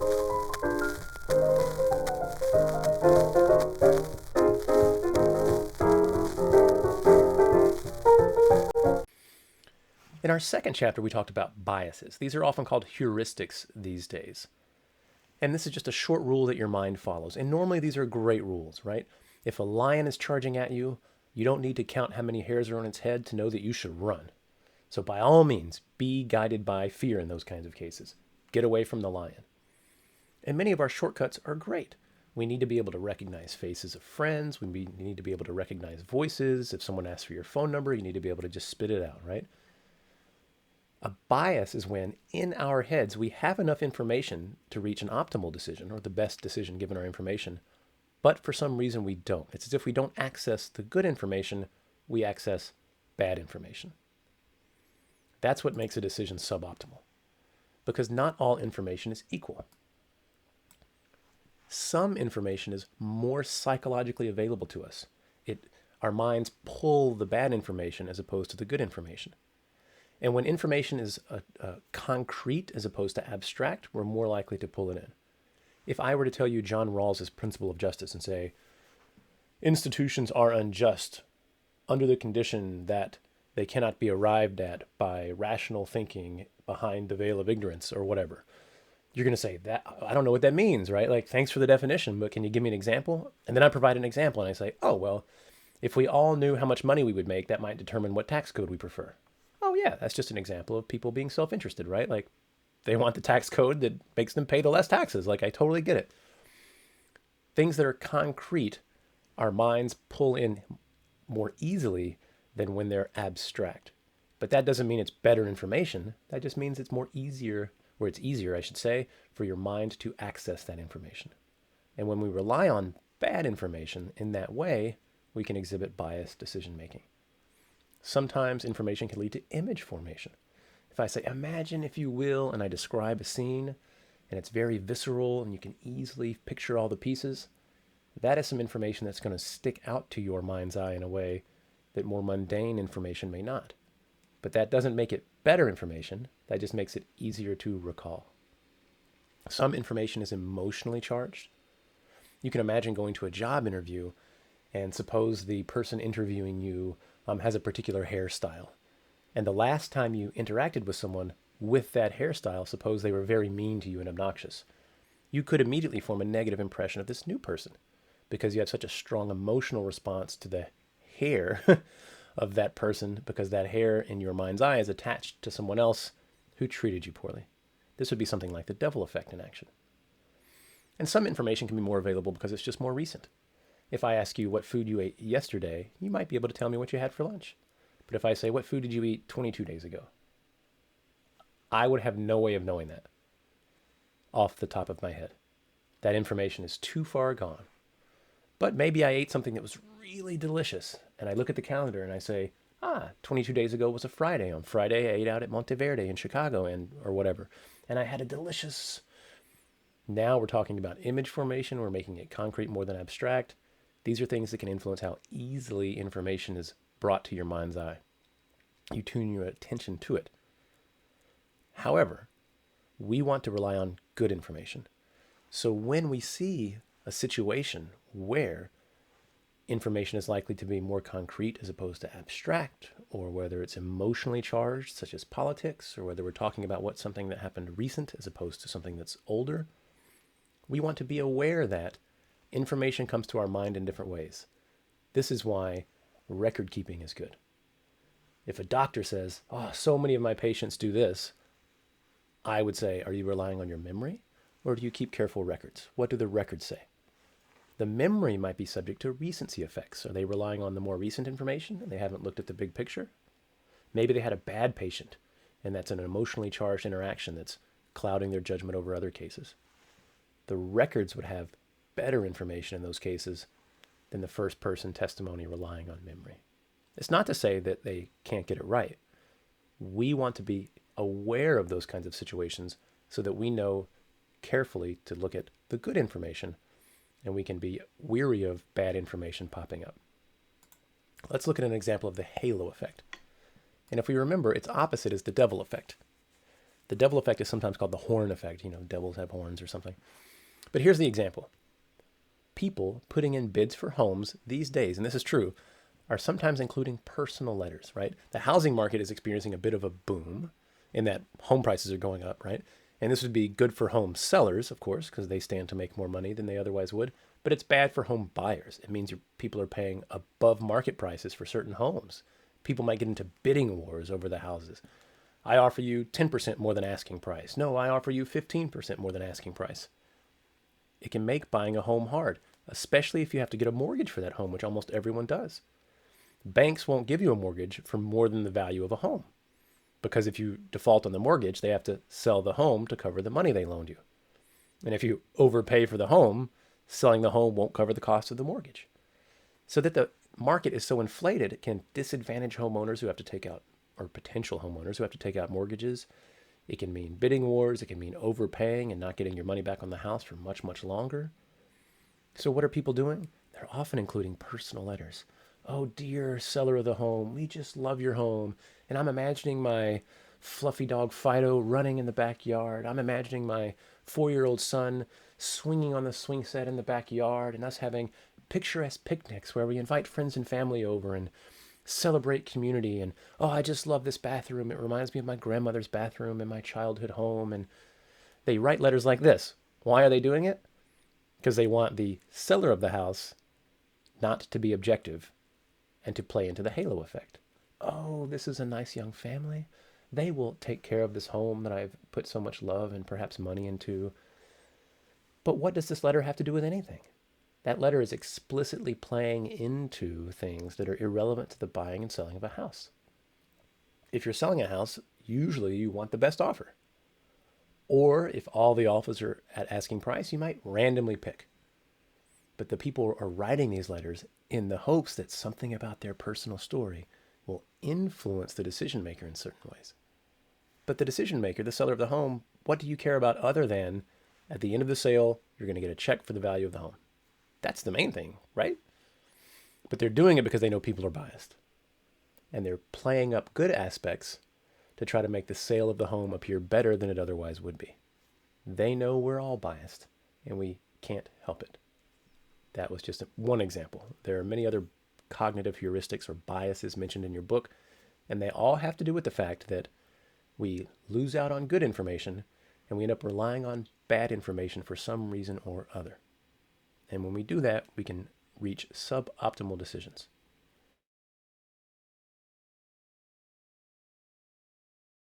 In our second chapter, we talked about biases. These are often called heuristics these days. And this is just a short rule that your mind follows. And normally these are great rules, right? If a lion is charging at you, you don't need to count how many hairs are on its head to know that you should run. So by all means, be guided by fear in those kinds of cases. Get away from the lion. And many of our shortcuts are great. We need to be able to recognize faces of friends. We need to be able to recognize voices. If someone asks for your phone number, you need to be able to just spit it out, right? A bias is when, in our heads, we have enough information to reach an optimal decision or the best decision given our information, but for some reason we don't. It's as if we don't access the good information, we access bad information. That's what makes a decision suboptimal, because not all information is equal. Some information is more psychologically available to us. Our minds pull the bad information as opposed to the good information. And when information is concrete as opposed to abstract, we're more likely to pull it in. If I were to tell you John Rawls's principle of justice and say, institutions are unjust under the condition that they cannot be arrived at by rational thinking behind the veil of ignorance or whatever, you're going to say, that I don't know what that means, right? Like, thanks for the definition, but can you give me an example? And then I provide an example and I say, oh, well, if we all knew how much money we would make, that might determine what tax code we prefer. Oh, yeah, that's just an example of people being self-interested, right? Like, they want the tax code that makes them pay the less taxes. Like, I totally get it. Things that are concrete, our minds pull in more easily than when they're abstract. But that doesn't mean it's better information. That just means it's easier, I should say, for your mind to access that information. And when we rely on bad information in that way, we can exhibit biased decision making. Sometimes information can lead to image formation. If I say, imagine if you will, and I describe a scene, and it's very visceral, and you can easily picture all the pieces, that is some information that's going to stick out to your mind's eye in a way that more mundane information may not. But that doesn't make it better information. That just makes it easier to recall. Some information is emotionally charged. You can imagine going to a job interview, and suppose the person interviewing you has a particular hairstyle. And the last time you interacted with someone with that hairstyle, suppose they were very mean to you and obnoxious, you could immediately form a negative impression of this new person because you have such a strong emotional response to the hair of that person, because that hair in your mind's eye is attached to someone else who treated you poorly. This would be something like the devil effect in action. And some information can be more available because it's just more recent. If I ask you what food you ate yesterday, you might be able to tell me what you had for lunch. But if I say, what food did you eat 22 days ago? I would have no way of knowing that off the top of my head. That information is too far gone. But maybe I ate something that was really delicious, and I look at the calendar and I say, 22 days ago was a Friday. On Friday, I ate out at Monteverde in Chicago or whatever, and I had a delicious... Now we're talking about image formation. We're making it concrete more than abstract. These are things that can influence how easily information is brought to your mind's eye. You tune your attention to it. However, we want to rely on good information. So when we see a situation where information is likely to be more concrete as opposed to abstract, or whether it's emotionally charged, such as politics, or whether we're talking about something that happened recent as opposed to something that's older, we want to be aware that information comes to our mind in different ways. This is why record keeping is good. If a doctor says, so many of my patients do this, I would say, are you relying on your memory, or do you keep careful records? What do the records say? The memory might be subject to recency effects. Are they relying on the more recent information and they haven't looked at the big picture? Maybe they had a bad patient, and that's an emotionally charged interaction that's clouding their judgment over other cases. The records would have better information in those cases than the first person testimony relying on memory. It's not to say that they can't get it right. We want to be aware of those kinds of situations so that we know carefully to look at the good information, and we can be weary of bad information popping up. Let's look at an example of the halo effect. And if we remember, its opposite is the devil effect. The devil effect is sometimes called the horn effect. Devils have horns or something. But here's the example. People putting in bids for homes these days, and this is true, are sometimes including personal letters, right? The housing market is experiencing a bit of a boom in that home prices are going up, right? And this would be good for home sellers, of course, because they stand to make more money than they otherwise would. But it's bad for home buyers. It means people are paying above market prices for certain homes. People might get into bidding wars over the houses. I offer you 10% more than asking price. No, I offer you 15% more than asking price. It can make buying a home hard, especially if you have to get a mortgage for that home, which almost everyone does. Banks won't give you a mortgage for more than the value of a home, because if you default on the mortgage, they have to sell the home to cover the money they loaned you. And if you overpay for the home, selling the home won't cover the cost of the mortgage. So that the market is so inflated, it can disadvantage homeowners who have to take out, or potential homeowners who have to take out mortgages. It can mean bidding wars. It can mean overpaying and not getting your money back on the house for much, much longer. So what are people doing? They're often including personal letters. Oh, dear seller of the home, we just love your home. And I'm imagining my fluffy dog Fido running in the backyard. I'm imagining my 4-year-old son swinging on the swing set in the backyard, and us having picturesque picnics where we invite friends and family over and celebrate community. And oh, I just love this bathroom. It reminds me of my grandmother's bathroom in my childhood home. And they write letters like this. Why are they doing it? Because they want the seller of the house not to be objective and to play into the halo effect. Oh, this is a nice young family. They will take care of this home that I've put so much love and perhaps money into. But what does this letter have to do with anything? That letter is explicitly playing into things that are irrelevant to the buying and selling of a house. If you're selling a house, usually you want the best offer. Or if all the offers are at asking price, you might randomly pick. But the people are writing these letters in the hopes that something about their personal story will influence the decision maker in certain ways. But the decision maker, the seller of the home, what do you care about other than at the end of the sale, you're going to get a check for the value of the home? That's the main thing, right? But they're doing it because they know people are biased. And they're playing up good aspects to try to make the sale of the home appear better than it otherwise would be. They know we're all biased, and we can't help it. That was just one example. There are many other cognitive heuristics or biases mentioned in your book, and they all have to do with the fact that we lose out on good information, and we end up relying on bad information for some reason or other. And when we do that, we can reach suboptimal decisions.